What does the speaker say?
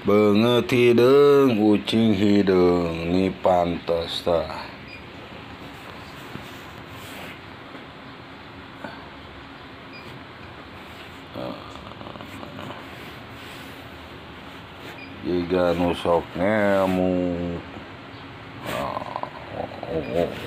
Beungeut hideung ucing hideung ni pantes tah. Jiga nu sok ngemu. Oh.